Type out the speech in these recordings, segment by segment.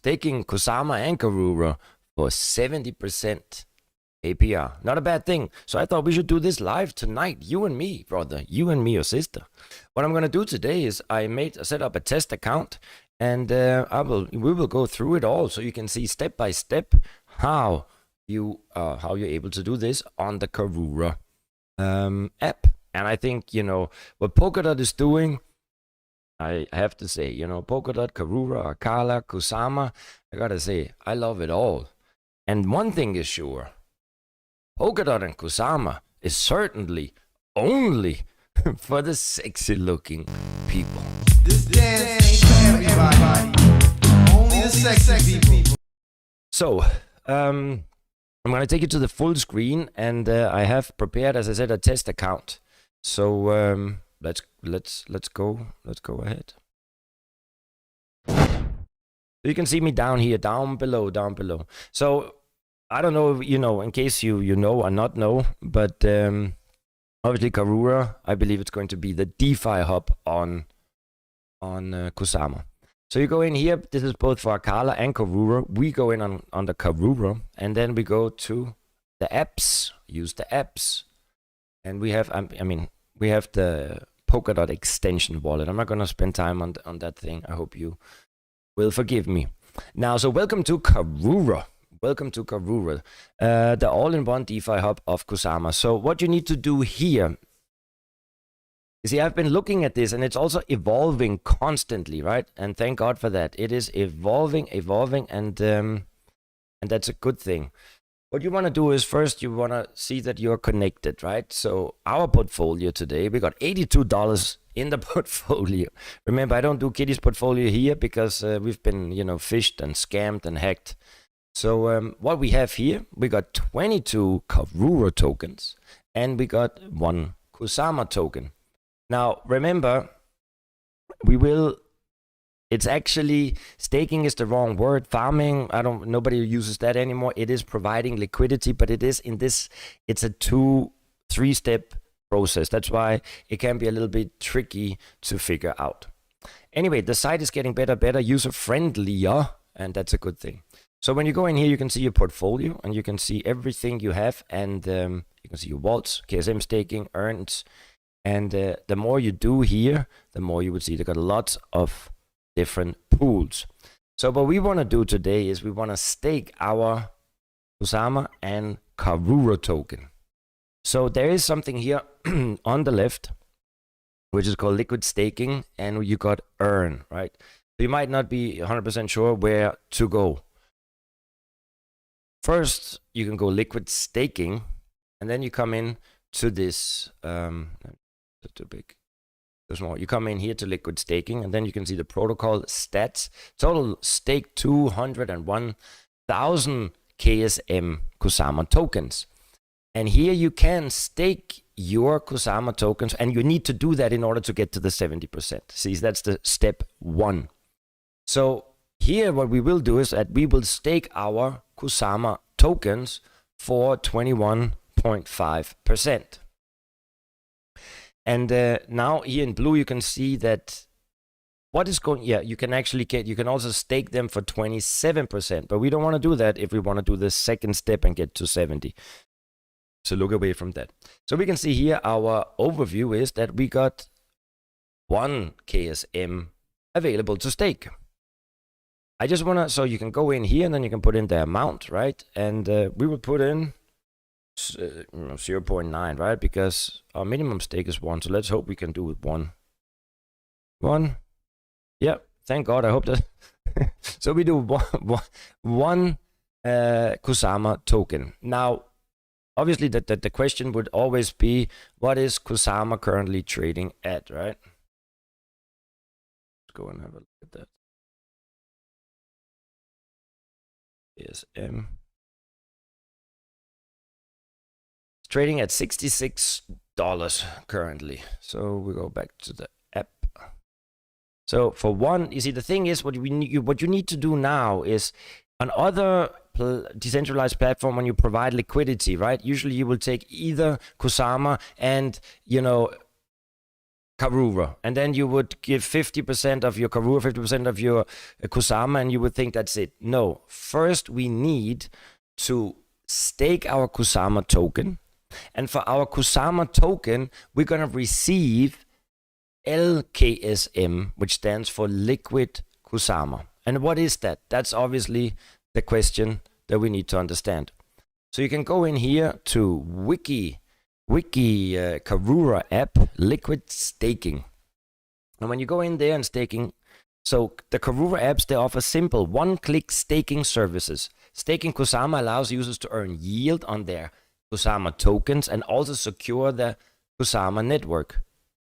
staking Kusama and Karura for 70% APR. Not a bad thing. So I thought we should do this live tonight. You and me, brother. You and me, your sister. What I'm going to do today is I set up a test account, and we will go through it all so you can see step by step how you're able to do this on the Karura app. And I think, what Polkadot is doing, I have to say, Polkadot, Karura, Acala, Kusama, I gotta say, I love it all. And one thing is sure, Polkadot and Kusama is certainly only for the sexy looking people. This dance ain't for everybody, only the sexy people. So, I'm gonna take you to the full screen, and I have prepared, as I said, a test account. So let's go ahead. You can see me down here, down below. So I don't know, in case you know or not know, but obviously Karura, I believe it's going to be the DeFi hub on Kusama. So you go in here. This is both for Acala and Karura. We go in on the Karura, and then we go to the apps. Use the apps. And we have, we have the Polkadot extension wallet. I'm not going to spend time on that thing. I hope you will forgive me. Now, so welcome to Karura. Welcome to Karura, the all-in-one DeFi hub of Kusama. So what you need to do here, you see, I've been looking at this, and it's also evolving constantly, right? And thank God for that. It is evolving, and that's a good thing. What you want to do is first you want to see that you're connected, right? So our portfolio today, we got $82 in the portfolio. Remember, I don't do Kitty's portfolio here because we've been, fished and scammed and hacked. So what we have here, we got 22 Karura tokens, and we got 1 Kusama token. Now, remember, it's actually, staking is the wrong word. Farming, nobody uses that anymore. It is providing liquidity, but it is it's a 2-3 step process. That's why it can be a little bit tricky to figure out. Anyway, the site is getting better, user-friendlier, and that's a good thing. So when you go in here, you can see your portfolio, and you can see everything you have, and you can see your vaults, KSM staking, earns, and the more you do here, the more you would see. They got lots of different pools. So what we want to do today is we want to stake our Kusama and Karura token. So there is something here on the left, which is called liquid staking, and you got earn, right? So you might not be 100% sure where to go. First, you can go liquid staking, and then you come in to this, too big. Small. You come in here to liquid staking, and then you can see the protocol stats. Total stake 201,000 KSM Kusama tokens. And here you can stake your Kusama tokens, and you need to do that in order to get to the 70%. See, that's the step 1. So here what we will do is that we will stake our Kusama tokens for 21.5%. And now here in blue, you can see that what is going, you can actually you can also stake them for 27%, but we don't want to do that if we want to do the second step and get to 70. So look away from that. So we can see here, our overview is that we got 1 KSM available to stake. I just want to, so you can go in here and then you can put in the amount, right? And we will put in 0.9, right? Because our minimum stake is 1, so let's hope we can do with 1. Yeah, thank God. I hope that. So we do one Kusama token. Now, obviously, the question would always be, what is Kusama currently trading at, right? Let's go and have a look at that. KSM. Trading at $66 currently. So we go back to the app. So for one, you see, the thing is, what you need to do now is on other decentralized platform, when you provide liquidity, right? Usually you will take either Kusama and, Karura, and then you would give 50% of your Karura, 50% of your Kusama, and you would think that's it. No, first we need to stake our Kusama token, and for our Kusama token, we're gonna receive LKSM, which stands for Liquid Kusama. And what is that? That's obviously the question that we need to understand. So you can go in here to Wiki Karura app, Liquid Staking. And when you go in there and staking, so the Karura apps, they offer simple one-click staking services. Staking Kusama allows users to earn yield on their Kusama tokens and also secure the Kusama network.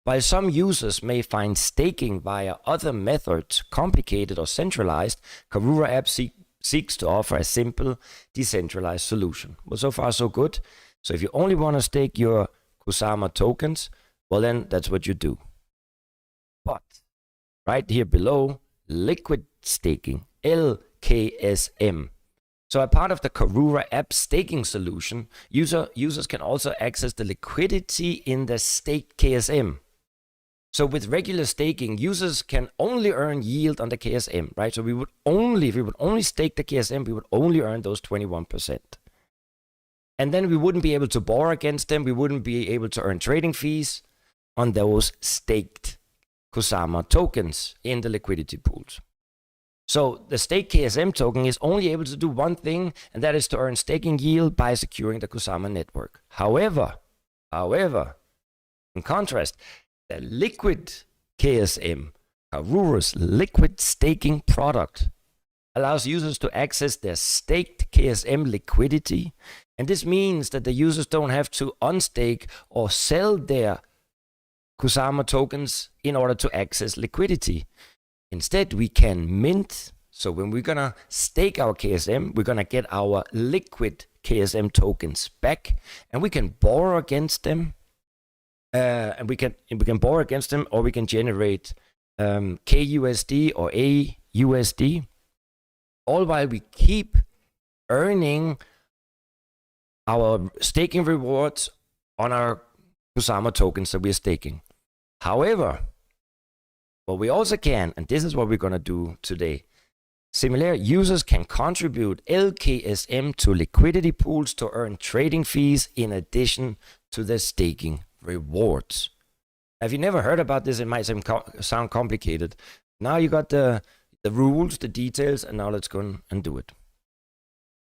While some users may find staking via other methods complicated or centralized, Karura app seeks to offer a simple, decentralized solution. Well, so far so good. So if you only want to stake your Kusama tokens, well then that's what you do. But right here below, liquid staking, LKSM. So a part of the Karura app staking solution, users can also access the liquidity in the staked KSM. So with regular staking, users can only earn yield on the KSM, right? So if we would only stake the KSM, we would only earn those 21%. And then we wouldn't be able to borrow against them. We wouldn't be able to earn trading fees on those staked Kusama tokens in the liquidity pools. So the staked KSM token is only able to do one thing, and that is to earn staking yield by securing the Kusama network. However, in contrast, the liquid KSM, Karura's liquid staking product, allows users to access their staked KSM liquidity. And this means that the users don't have to unstake or sell their Kusama tokens in order to access liquidity. Instead, we can mint. So when we're going to stake our KSM, we're going to get our liquid KSM tokens back, and we can borrow against them. And we can borrow against them, or we can generate KUSD or aUSD, all while we keep earning our staking rewards on our Kusama tokens that we're staking. However, what we also can, and this is what we're going to do today, similarly, users can contribute LKSM to liquidity pools to earn trading fees in addition to the staking rewards. Have you never heard about this? It might sound complicated. Now you got the rules, the details, and now let's go and do it.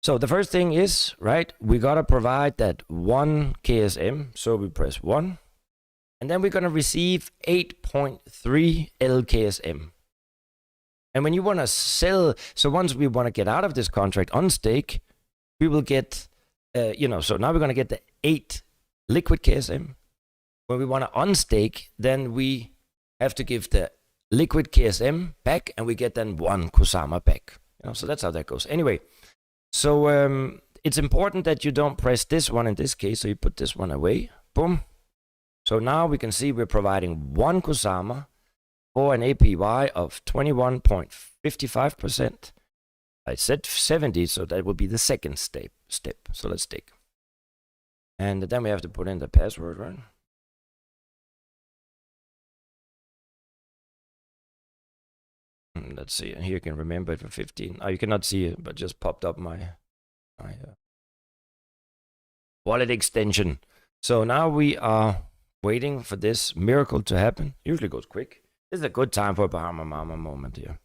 So the first thing is, right, we got to provide that one KSM. So we press 1. And then we're going to receive 8.3 LKSM. And when you want to sell, so once we want to get out of this contract on stake, we will get, so now we're going to get the 8 liquid KSM. When we want to unstake, then we have to give the liquid KSM back, and we get then 1 Kusama back. So that's how that goes. Anyway, so it's important that you don't press this one in this case, so you put this one away. Boom. So now we can see we're providing 1 Kusama for an APY of 21.55%. I said 70, so that will be the second step. So let's take. And then we have to put in the password, right? Let's see. Here you can remember it for 15. Oh, you cannot see it, but just popped up my wallet extension. So now we are waiting for this miracle to happen. Usually goes quick. This is a good time for a Bahama Mama moment here.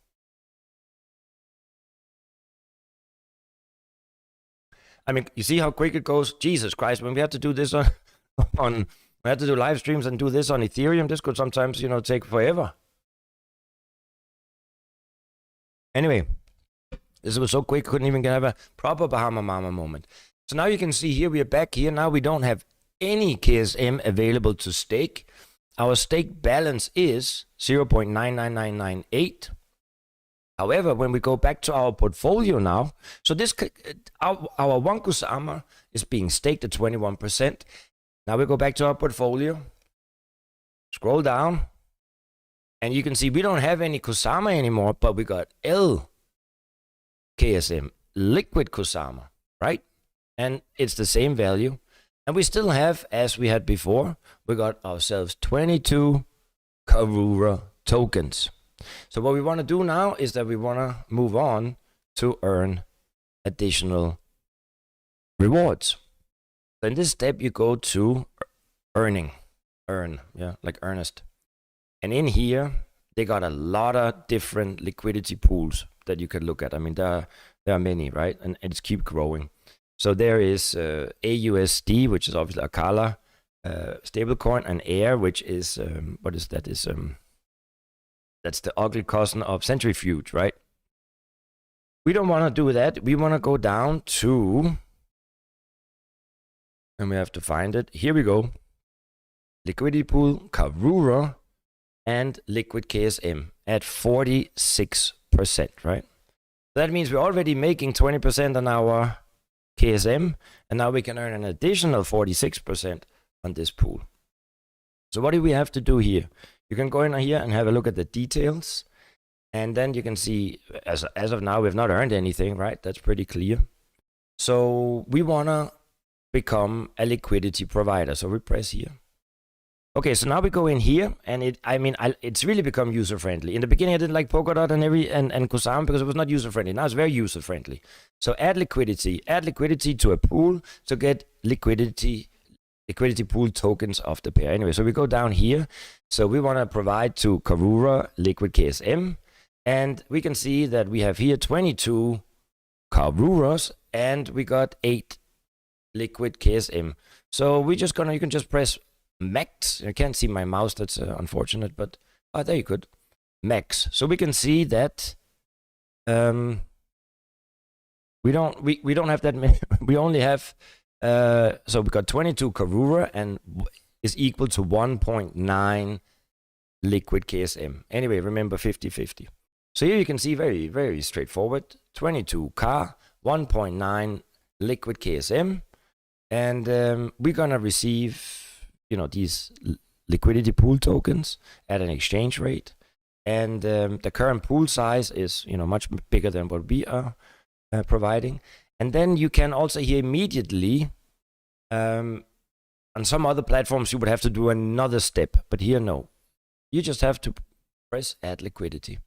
I mean, you see how quick it goes? Jesus Christ, when we have to do this on we have to do live streams and do this on Ethereum, this could sometimes, take forever. Anyway, this was so quick, couldn't even have a proper Bahama Mama moment. So now you can see here, we are back here. Now we don't have any KSM available to stake. Our stake balance is 0.99998. However, when we go back to our portfolio now, so this our 1 Kusama is being staked at 21%. Now we go back to our portfolio, scroll down, and you can see we don't have any Kusama anymore, but we got LKSM, liquid Kusama, right? And it's the same value. And we still have, as we had before, we got ourselves 22 Karura tokens. So what we want to do now is that we want to move on to earn additional rewards. So in this step, you go to earn, like Ernest. And in here, they got a lot of different liquidity pools that you can look at. I mean, there are many, right? And it's keep growing. So there is aUSD, which is obviously Acala stablecoin, and APR, which is what is that? That's the ugly cousin of Centrifuge, right? We don't want to do that. We want to go down to, and we have to find it. Here we go. Liquidity pool, Karura, and liquid KSM at 46%, right? That means we're already making 20% on our KSM, and now we can earn an additional 46% on this pool. So what do we have to do here? You can go in here and have a look at the details, and then you can see, as of now, we've not earned anything, right? That's pretty clear. So we want to become a liquidity provider. So we press here. Okay, so now we go in here, and it's really become user friendly. In the beginning, I didn't like Polkadot and Kusama because it was not user friendly. Now it's very user friendly. So add liquidity to a pool to get liquidity pool tokens of the pair. Anyway, so we go down here. So we want to provide to Karura liquid KSM, and we can see that we have here 22 Karuras, and we got 8 liquid KSM. So we just you can just press max. I can't see my mouse, that's unfortunate, but there you could max. So we can see that we don't have that many. We only have so we got 22 Karura and is equal to 1.9 liquid KSM. Anyway, remember 50-50. So here you can see very, very straightforward. 22 K, 1.9 liquid KSM, and we're gonna receive these liquidity pool tokens at an exchange rate, and the current pool size is much bigger than what we are providing. And then you can also here immediately on some other platforms you would have to do another step, but here no, you just have to press add liquidity.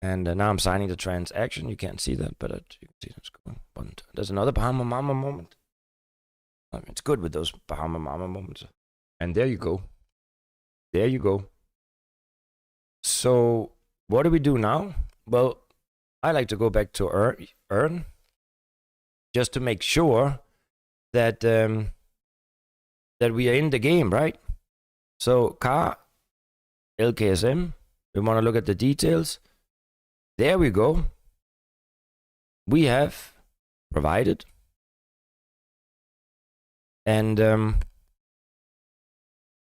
And now I'm signing the transaction. You can't see that, but you can see that's going. There's another Bahama Mama moment. It's good with those Bahama Mama moments. And there you go. There you go. So what do we do now? Well, I like to go back to earn just to make sure that that we are in the game, right? So LKSM, we want to look at the details. There we go. We have provided. And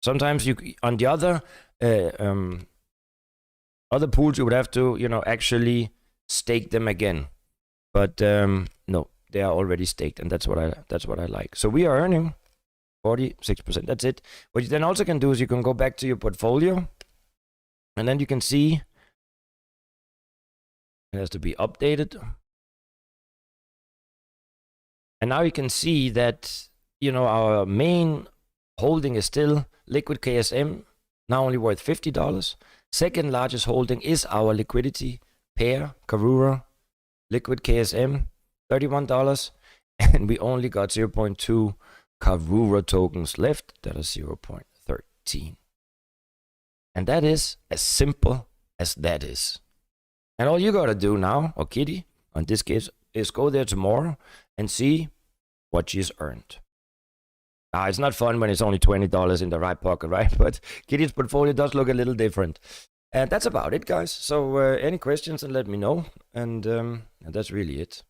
sometimes you on the other pools you would have to actually stake them again, but no, they are already staked, and that's what I like. So we are earning 46%. That's it. What you then also can do is you can go back to your portfolio, and then you can see it has to be updated, and now you can see that our main holding is still liquid KSM, now only worth $50. Second largest holding is our liquidity pair, Karura, liquid KSM, $31. And we only got 0.2 Karura tokens left, that is 0.13. And that is as simple as that is. And all you gotta do now, or Kitty, in this case, is go there tomorrow and see what she's earned. It's not fun when it's only $20 in the right pocket, right? But Kitty's portfolio does look a little different. And that's about it, guys. So any questions, and let me know. And that's really it.